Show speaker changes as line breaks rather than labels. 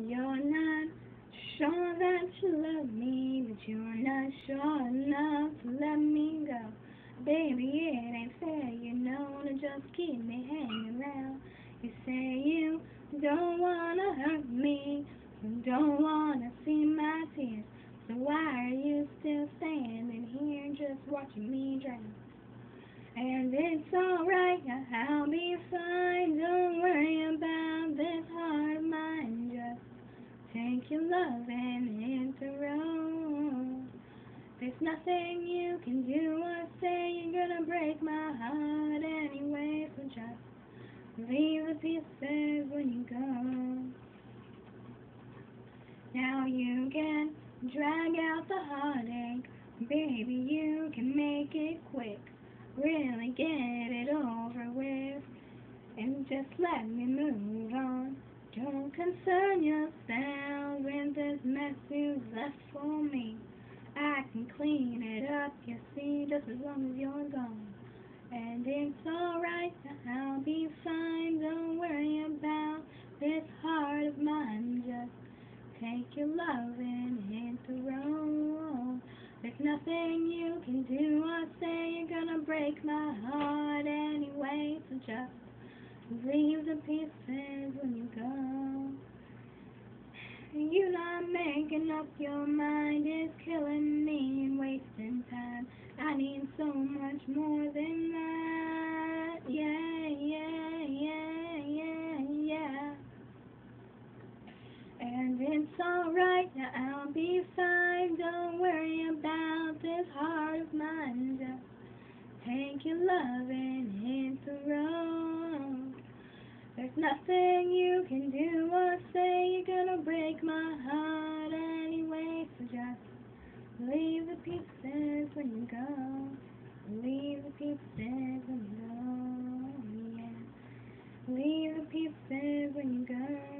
You're not sure that you love me, but you're not sure enough to let me go. Baby, it ain't fair, you know, to just keep me hanging around. You say you don't wanna hurt me, you don't wanna see my tears. So why are you still standing here just watching me drown? And it's alright, I'll be fine, don't worry about this heart of mine. Just take your love and hit the road. There's nothing you can do or say, you're gonna break my heart anyway. So just leave the pieces when you go. Now you can drag out the heartache, baby, you can make it quick. Really get it over with, and just let me move on. Don't concern yourself with this mess you've left for me. I can clean it up, you see, just as long as you're gone. And it's alright, I'll be fine, don't worry about this heart of mine. Just take your love and hit the road. There's nothing you can do or say, you're gonna break my heart anyway. So just leave the pieces when you go. You not making up your mind is killing me and wasting time. I need so much more than that. Yeah, yeah, yeah, yeah, yeah. And it's alright, now I'll be fine. Don't worry about this heart of mine. Just take your love and hit the road. There's nothing you can do or say, you're gonna break my heart anyway. So just leave the pieces when you go. Leave the pieces when you go. Yeah. Leave the pieces when you go.